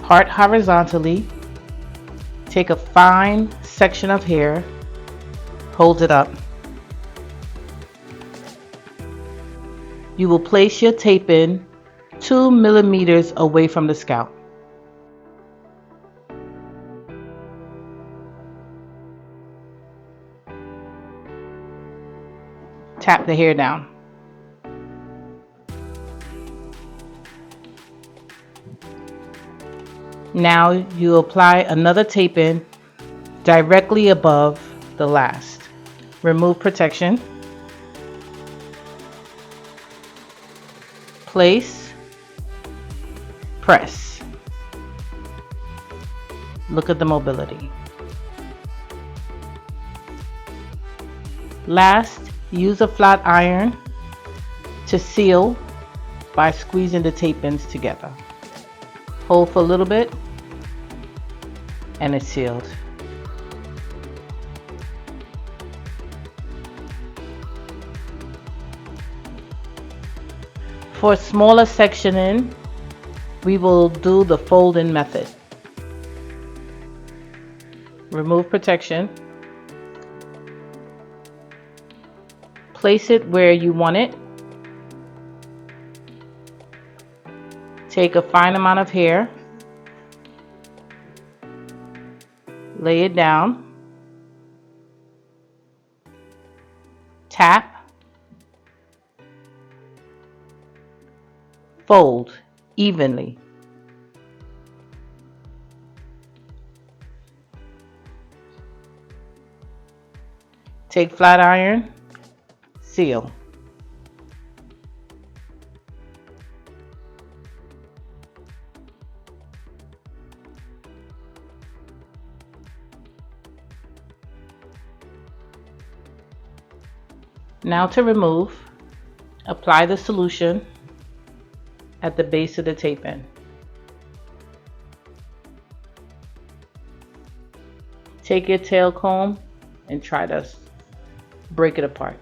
part horizontally, take a fine section of hair, hold it up. You will place your tape in 2 millimeters away from the scalp. Tap the hair down. Now you apply another tape in directly above the last. Remove protection. Place. Press. Look at the mobility. Last, use a flat iron to seal by squeezing the tape ends together. Hold for a little bit and it's sealed. For smaller sectioning, we will do the fold-in method. Remove protection. Place it where you want it. Take a fine amount of hair. Lay it down. Tap. Fold evenly. Take flat iron, seal. Now to remove, apply the solution at the base of the tape end. Take your tail comb and try to break it apart.